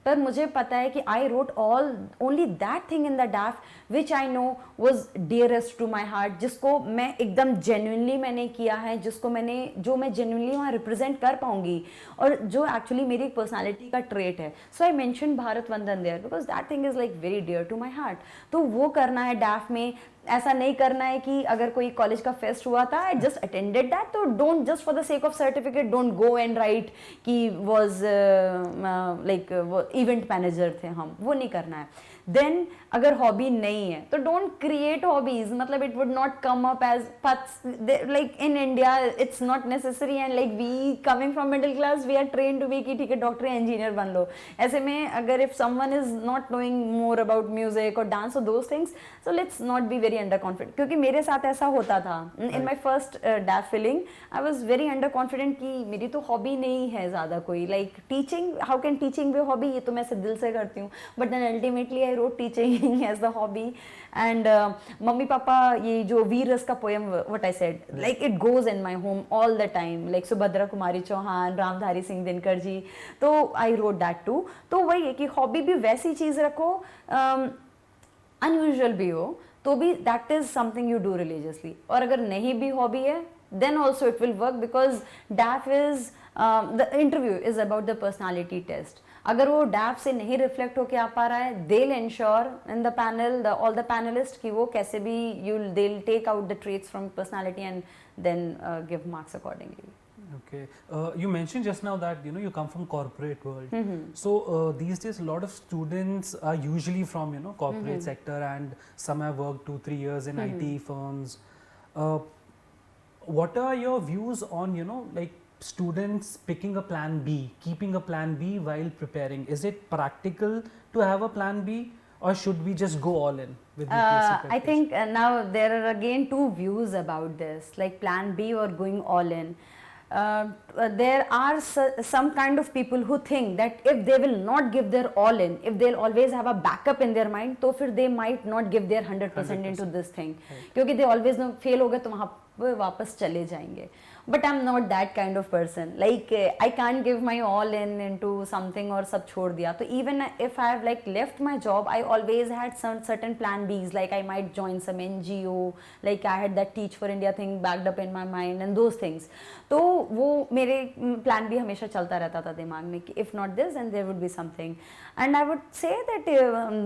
[SPEAKER 2] पर मुझे पता है कि I wrote only that thing in the DAF which I know was dearest to my heart, जिसको मैं एकदम genuinely मैंने किया है, जो मैं genuinely वहाँ represent कर पाऊंगी और जो actually मेरी personality का trait है. So I mentioned Bharat Vandan there because that thing is like very dear to my heart. तो वो करना है DAF में. ऐसा नहीं करना है कि अगर कोई कॉलेज का फेस्ट हुआ था आई जस्ट अटेंडेड दैट, तो don't just for the sake of certificate don't go and right कि वाज लाइक इवेंट मैनेजर थे हम, वो नहीं करना है. देन अगर हॉबी नहीं है तो डोंट क्रिएट हॉबीज, मतलब it would not come up as like in India it's not necessary, and like we coming from middle class we are train to be कि ठीक है डॉक्टर इंजीनियर बन लो. ऐसे में अगर if someone is not knowing more about music और dance और those things, so let's not be very under confident, क्योंकि मेरे साथ ऐसा होता था in my first DAF filling. I was very under confident कि मेरी तो हॉबी नहीं है ज़्यादा कोई, like teaching, how can teaching be hobby, ये तो मैं सिर्फ दिल से करती हूँ. But then ultimately I wrote teaching as the hobby. And mummy papa ये जो वीर रस का poem what I said, like it goes in my home all the time, like Subhadra Kumari Chauhan, Ramdhari Singh Dinkar ji, तो आई रोट दैट टू. तो वही है कि हॉबी भी वैसी चीज़ रखो, अनयूजुअल भी हो तो भी that is something you do religiously. और अगर नहीं भी हॉबी है then also it will work, because DAF is the interview is about the personality test. अगर वो डैफ से नहीं रिफ्लेक्ट होके आ पा रहा है, they will ensure in the panel all the panelist कि वो कैसे भी they will take out the traits from personality and then give marks accordingly.
[SPEAKER 1] Okay, you mentioned just now that you come from corporate world. So these days a lot of students are usually from corporate sector, and some have worked 2-3 years in IT firms. What are your views on like students picking a plan B, keeping a plan B while preparing? Is it practical to have a plan B, or should we just go all in with UPSC?
[SPEAKER 2] I think now there are again two views about this, like plan B or going all in. There are some kind of people who think that if they will not give their all in, if they'll always have a backup in their mind, तो फिर they might not give their 100% into this thing, क्योंकि they always know fail हो गए तो वहाँ पे वापस चले जाएंगे. But I'm not that kind of person. Like I can't give my all in into something और सब छोड़ दिया. तो even if I have like left my job, I always had some certain plan Bs. Like I might join some NGO. Like I had that Teach for India thing backed up in my mind and those things. तो वो मेरे plan B हमेशा चलता रहता था दिमाग में कि if not this, then there would be something. And I would say that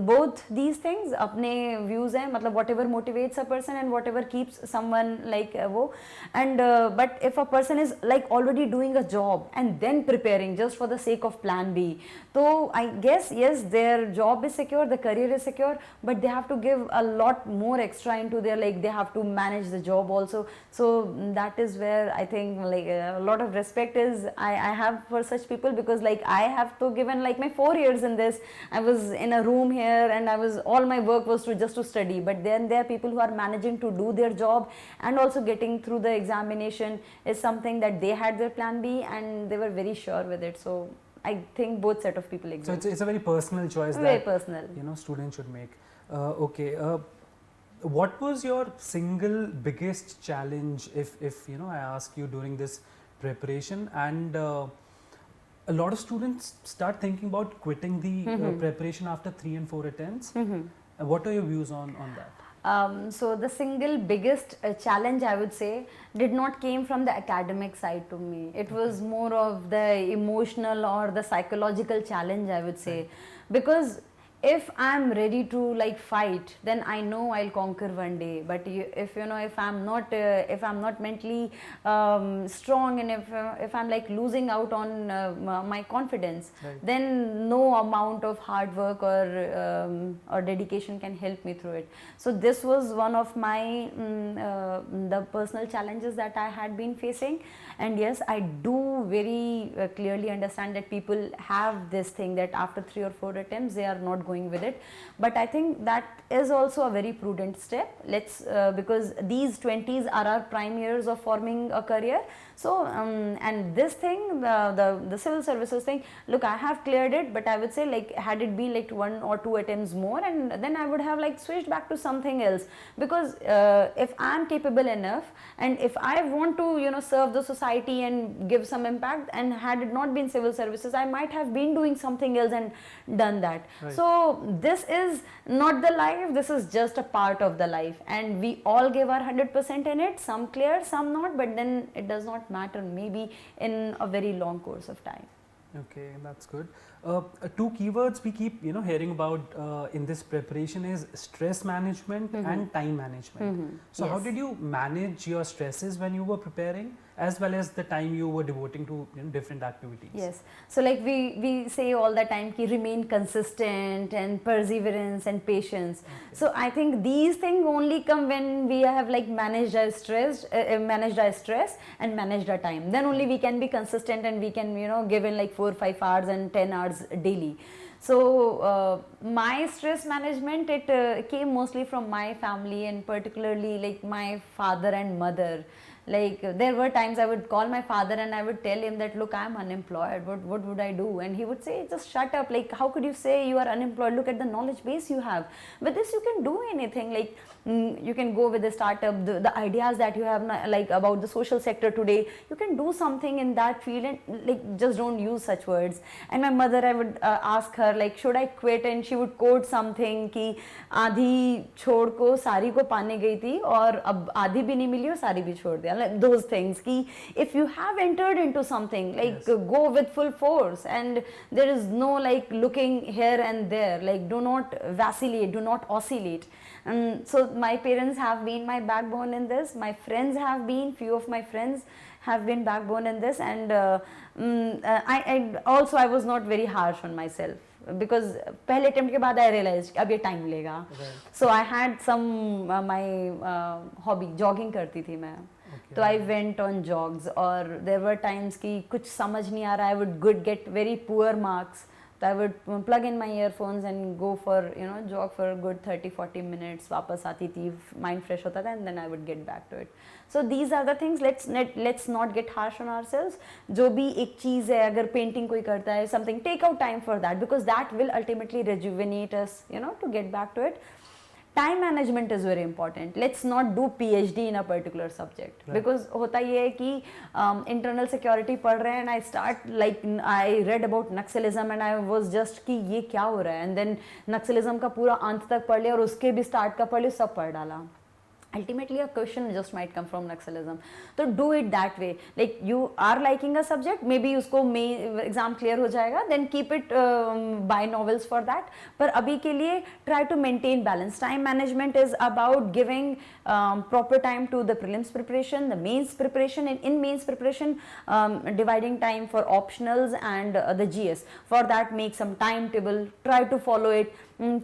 [SPEAKER 2] both these things अपने views हैं, मतलब whatever motivates a person and whatever keeps someone like वो. And but if a person is like already doing a job and then preparing just for the sake of plan B, so I guess yes, their job is secure, the career is secure, but they have to give a lot more extra into their, like they have to manage the job also. So that is where I think like a lot of respect is I have for such people, because like I have to given like my 4 years in this. I was in a room here and I was all my work was to just to study, but then there are people who are managing to do their job and also getting through the examination is something that they had their plan B and they were very sure with it. So I think both set of people exist.
[SPEAKER 1] So it's a very personal choice
[SPEAKER 2] Very
[SPEAKER 1] that
[SPEAKER 2] personal.
[SPEAKER 1] students should make. Okay. What was your single biggest challenge if I ask you during this preparation? And a lot of students start thinking about quitting the preparation after 3 and 4 attempts. What are your views on that?
[SPEAKER 2] So the single biggest challenge, I would say, did not came from the academic side to me. It was more of the emotional or the psychological challenge, I would say, because if I'm ready to like fight, then I know I'll conquer one day. But if I'm not mentally strong, and if I'm like losing out on my confidence,
[SPEAKER 1] Right.
[SPEAKER 2] then no amount of hard work or dedication can help me through it. So this was one of my the personal challenges that I had been facing. And yes, I do very clearly understand that people have this thing that after 3 or 4 attempts they are not going with it, but I think that is also a very prudent step. Because these 20s are our prime years of forming a career. So and this thing, the civil services thing, look, I have cleared it, but I would say, like, had it been like 1 or 2 attempts more, and then I would have like switched back to something else. Because if I am capable enough, and if I want to serve the society and give some impact, and had it not been civil services, I might have been doing something else and done that.
[SPEAKER 1] Right.
[SPEAKER 2] So this is not the life, this is just a part of the life, and we all give our 100% in it. Some clear, some not, but then it does not matter, maybe in a very long course of time.
[SPEAKER 1] Okay, that's good. 2 keywords we keep hearing about in this preparation is stress management and time management. So how
[SPEAKER 2] Yes.
[SPEAKER 1] did you manage your stresses when you were preparing, as well as the time you were devoting to different activities?
[SPEAKER 2] Yes. So like we say all the time ki remain consistent and perseverance and patience. So I think these things only come when we have like managed our stress and managed our time. Then only we can be consistent and we can give in like 4, 5 hours and 10 hours daily. So my stress management, it came mostly from my family, and particularly like my father and mother. Like there were times I would call my father and I would tell him that, look, I'm unemployed, what would I do? And he would say, just shut up, like how could you say you are unemployed, look at the knowledge base you have. With this you can do anything, like you can go with the startup, the ideas that you have like about the social sector today, you can do something in that field, and like just don't use such words. And my mother, I would ask her like, should I quit? And she would quote something ki आधी छोड़ को सारी को पाने गई थी और अब आधी भी नहीं मिली और सारी भी छोड़ दिया. Like those things ki if you have entered into something, like
[SPEAKER 1] Yes.
[SPEAKER 2] go with full force, and there is no like looking here and there, like do not vacillate, do not oscillate. And so my parents have been my backbone in this, my friends have been, few of my friends have been backbone in this, and I was not very harsh on myself, because पहले attempt के बाद I realized अब ये time लेगा.
[SPEAKER 1] Right.
[SPEAKER 2] So I had some my hobby, jogging करती थी मैं. तो I went on jogs, और there were times कि कुछ समझ नहीं आ रहा, I would get very poor marks. So I would plug in my earphones and go for jog for a good 30-40 minutes. वापस आती थी, mind fresh होता था, and then I would get back to it. So these are the things. Let's not get harsh on ourselves. जो भी एक चीज़ है, अगर painting कोई करता है, something, take out time for that, because that will ultimately rejuvenate us, to get back to it. Time management is very important. Let's not do PhD in a particular subject,
[SPEAKER 1] Right.
[SPEAKER 2] because होता ये है कि internal security पढ़ रहे हैं, and I start like I read about Naxalism and I was just कि ये क्या हो रहा है, and then Naxalism का पूरा अंत तक पढ़ लिया और उसके भी start का पढ़ लिया, सब पढ़ डाला. Ultimately a question just might come from Naxalism. So do it that way. Like you are liking a subject, maybe उसको exam clear हो जाएगा, then keep it buy novels for that. पर अभी के लिए try to maintain balance. Time management is about giving proper time to the prelims preparation, the mains preparation, and in mains preparation dividing time for optionals and the GS. For that, make some timetable, try to follow it.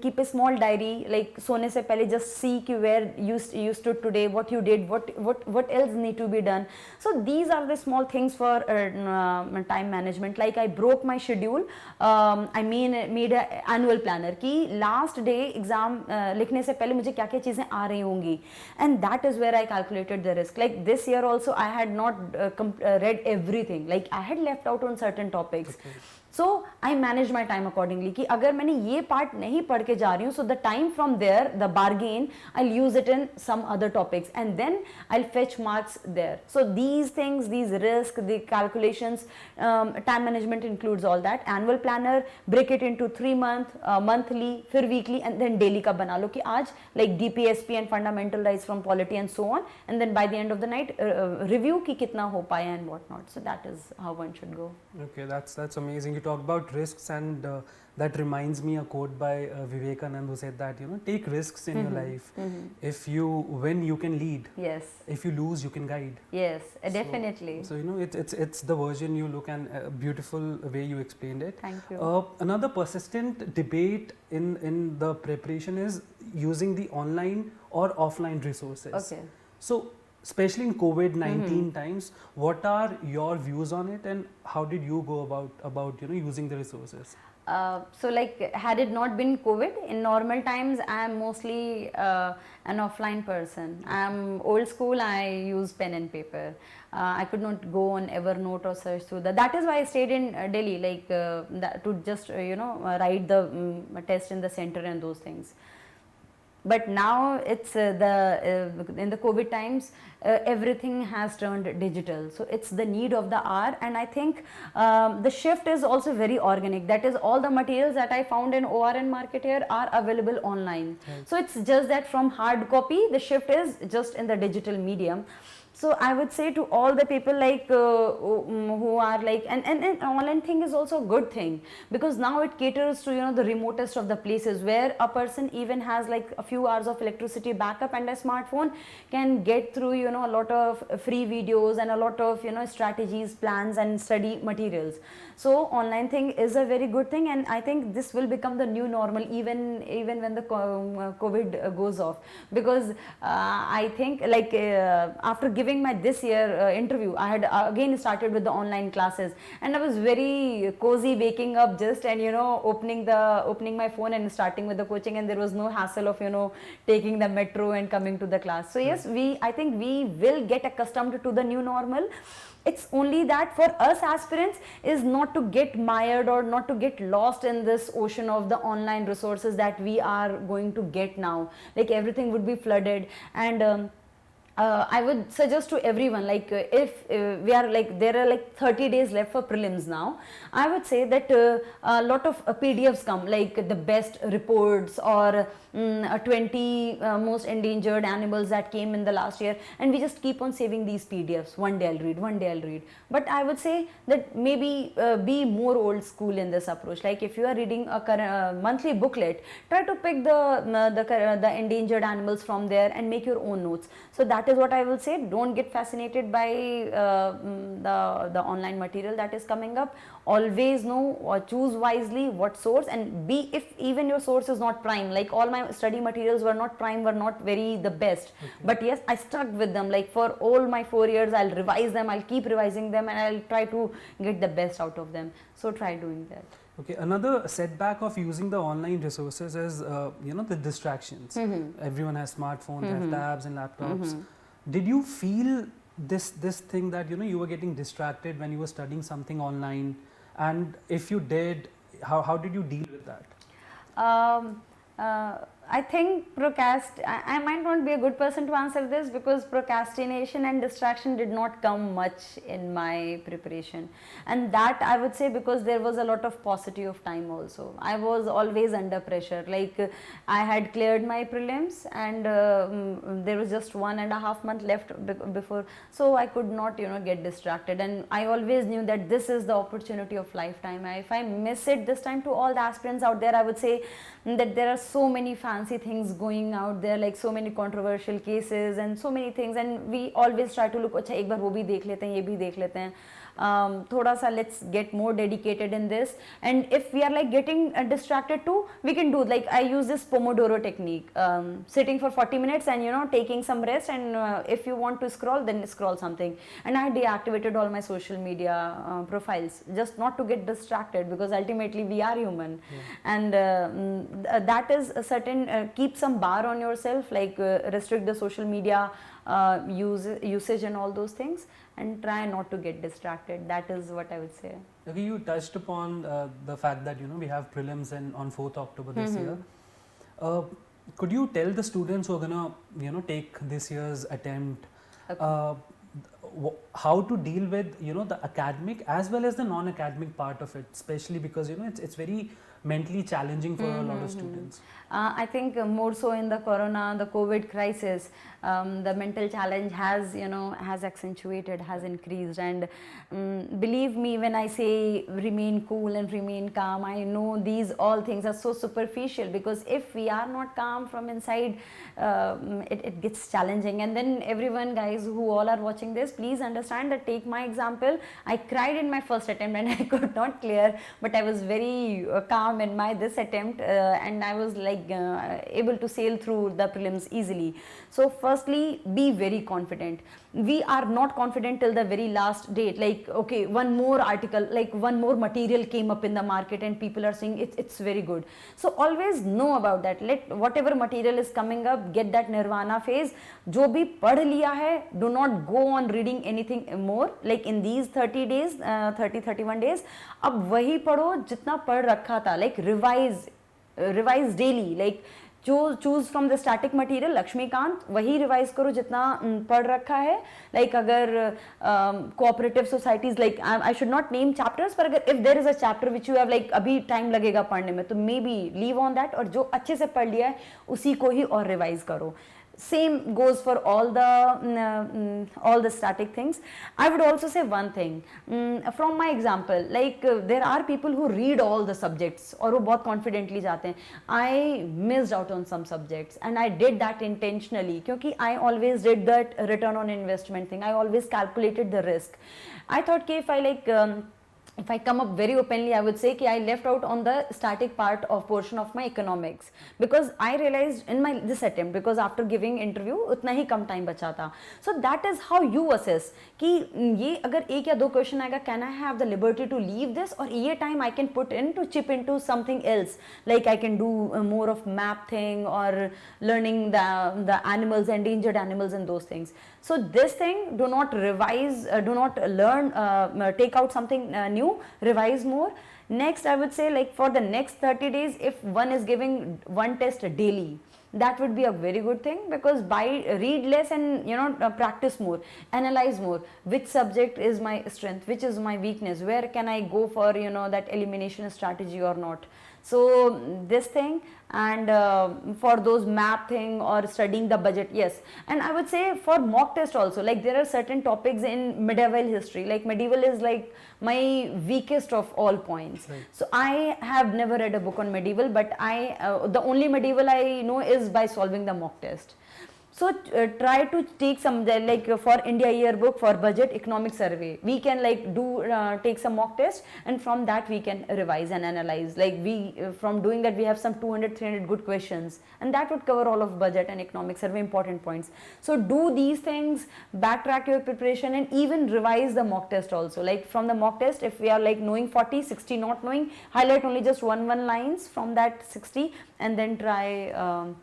[SPEAKER 2] keep a small diary, like सोने से पहले just see कि where you stood today, what you did, what else need to be done. So these are the small things for time management. Like I broke my schedule. I mean made a annual planner कि last day exam लिखने से पहले मुझे क्या क्या चीज़ें आ रही होंगी, and that is where I calculated the risk. Like this year also I had not read everything, like I had left out on certain topics. Okay. So I managed my time accordingly कि अगर मैंने ये part नहीं पढ़ के जा रही हूँ, so the time from there, the bargain, I'll use it in some other topics and then I'll fetch marks there. So these things, these risks, the calculations, time management includes all that. Annual planner, break it into 3 month, monthly, फिर weekly and then daily का बना लो कि आज like DPSP and fundamental rights from polity and so on, and then by the end of the night review कि कितना हो पाया and what not. So that is how one should go.
[SPEAKER 1] Okay, that's amazing. You talked about risks, and that reminds me a quote by Vivekanand, who said that, you know, take risks in your life. If you win, you can lead.
[SPEAKER 2] Yes.
[SPEAKER 1] If you lose, you can guide.
[SPEAKER 2] Yes, definitely.
[SPEAKER 1] So you know, it's the version you look, and a beautiful way you explained it.
[SPEAKER 2] Thank you.
[SPEAKER 1] Another persistent debate in the preparation is using the online or offline resources.
[SPEAKER 2] Okay.
[SPEAKER 1] So especially in COVID-19 times, what are your views on it, and how did you go about you know, using the resources?
[SPEAKER 2] So like had it not been COVID, in normal times I am mostly an offline person. I am old school, I use pen and paper. I could not go on Evernote or search through that. That is why I stayed in Delhi, like to just you know, write the test in the center and those things. But now it's in the COVID times, everything has turned digital. So it's the need of the hour, and I think the shift is also very organic. That is, all the materials that I found in ORN Market here are available online. Right. So it's just that from hard copy, the shift is just in the digital medium. So I would say to all the people like who are like, and online thing is also a good thing, because now it caters to, you know, the remotest of the places where a person even has like a few hours of electricity backup, and a smartphone can get through, you know, a lot of free videos and a lot of, you know, strategies, plans and study materials. So online thing is a very good thing, and I think this will become the new normal even when the COVID goes off, because I think like after giving my this year interview, I had again started with the online classes, and I was very cozy waking up just and, you know, opening my phone and starting with the coaching, and there was no hassle of, you know, taking the metro and coming to the class. So yes, I think we will get accustomed to the new normal. It's only that for us aspirants is not to get mired or not to get lost in this ocean of the online resources that we are going to get now. Like everything would be flooded, and I would suggest to everyone, like if we are like, there are like 30 days left for prelims now, I would say that a lot of PDFs come, like the best reports or 20 most endangered animals that came in the last year, and we just keep on saving these PDFs. One day I'll read, one day I'll read. But I would say that maybe be more old school in this approach. Like if you are reading a monthly booklet, try to pick the endangered animals from there and make your own notes. So that is what I will say. Don't get fascinated by the online material that is coming up. Always know or choose wisely what source, and if even your source is not prime, like all my study materials were not prime, were not very the best, but yes, I stuck with them. Like for all my 4 years, I'll revise them, I'll keep revising them, and I'll try to get the best out of them. So try doing that.
[SPEAKER 1] Okay, another setback of using the online resources is you know, the distractions. Everyone has smartphones, have tabs and laptops. Did you feel this thing that, you know, you were getting distracted when you were studying something online, and if you did, how did you deal with that?
[SPEAKER 2] I think I might not be a good person to answer this, because procrastination and distraction did not come much in my preparation, and that I would say because there was a lot of paucity of time also. I was always under pressure. Like I had cleared my prelims, and there was just 1.5 months left before, so I could not, you know, get distracted, and I always knew that this is the opportunity of lifetime. If I miss it this time, to all the aspirants out there, I would say that there are so many fancy things going out there, like so many controversial cases and so many things, and we always try to look, अच्छा एक बार वो भी देख लेते हैं, ये भी देख लेते हैं. thoda sa let's get more dedicated in this, and if we are like getting distracted too, we can do like I use this Pomodoro technique, sitting for 40 minutes and taking some rest, and if you want to scroll, then scroll something. And I deactivated all my social media profiles, just not to get distracted, because ultimately we are human. And that is a certain, keep some bar on yourself, like restrict the social media usage and all those things, and try not to get distracted. That is what I would say.
[SPEAKER 1] Okay, you touched upon the fact that we have prelims on 4th October this year. Could you tell the students who are gonna take this year's attempt how to deal with the academic as well as the non-academic part of it, especially because it's very mentally challenging for a lot of students?
[SPEAKER 2] I think more so in the COVID crisis, the mental challenge has accentuated, has increased. And believe me when I say remain cool and remain calm, I know these all things are so superficial, because if we are not calm from inside, it gets challenging. And then everyone, guys who all are watching this, please understand that, take my example, I cried in my first attempt and I could not clear, but I was very calm in my this attempt, and I was like able to sail through the prelims easily. So firstly, be very confident. We are not confident till the very last date, like okay, one more article, like one more material came up in the market and people are saying it's very good. So always know about that. Let whatever material is coming up, get that nirvana phase. Jo bhi pad liya hai, do not go on reading anything more. Like in these 30 days, 31 days, ab wahi padho jitna pad rakha tha. Like revise daily. Like choose from the static material, Lakshmikant, वही revise करो जितना पढ़ रखा है. Like अगर cooperative societies, like I should not name chapters, पर अगर if there is a chapter which you have like अभी time लगेगा पढ़ने में, तो maybe leave on that, और जो अच्छे से पढ़ लिया है उसी को ही और revise करो. Same goes for all the static things. I would also say one thing from my example, like there are people who read all the subjects और वो बहुत confidently जाते हैं. I missed out on some subjects and I did that intentionally, क्योंकि I always did that return on investment thing. I always calculated the risk. I thought कि if I come up very openly, I would say that I left out on the static part of portion of my economics, because I realized in my this attempt, because after giving interview उतना ही कम time बचा था. So that is how you assess कि ये अगर एक या दो question आएगा, can I have the liberty to leave this, और ये time I can put in to chip into something else, like I can do more of map thing or learning the animals, endangered animals and those things. So this thing, do not revise, do not learn, take out something new, revise more. Next, I would say, like for the next 30 days, if one is giving one test daily, that would be a very good thing, because by read less and practice more, analyze more, which subject is my strength, which is my weakness, where can I go for that elimination strategy or not. So this thing, and for those map thing or studying the budget, yes. And I would say for mock test also, like there are certain topics in medieval history, like medieval is like my weakest of all points. Right. So I have never read a book on medieval, but the only medieval I know is by solving the mock test. So try to take some, like for India yearbook, for budget economic survey, we can like do take some mock test, and from that we can revise and analyze. Like we from doing that we have some 200-300 good questions, and that would cover all of budget and economic survey important points. So do these things, backtrack your preparation, and even revise the mock test also. Like from the mock test, if we are like knowing 40, 60 not knowing, highlight only just one lines from that 60, and then try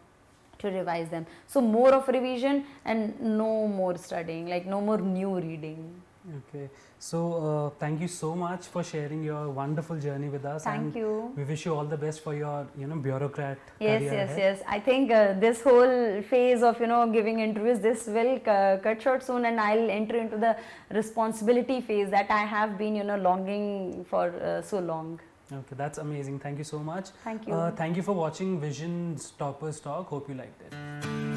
[SPEAKER 2] to revise them. So more of revision and no more studying, like no more new reading.
[SPEAKER 1] Okay, so thank you so much for sharing your wonderful journey with us.
[SPEAKER 2] Thank you.
[SPEAKER 1] We wish you all the best for your bureaucrat
[SPEAKER 2] yes
[SPEAKER 1] career
[SPEAKER 2] yes
[SPEAKER 1] ahead.
[SPEAKER 2] yes I think this whole phase of giving interviews, this will cut short soon, and I'll enter into the responsibility phase that I have been longing for so long.
[SPEAKER 1] Okay, that's amazing. Thank you so much.
[SPEAKER 2] Thank you.
[SPEAKER 1] Thank you for watching Vision's Toppers Talk. Hope you liked it.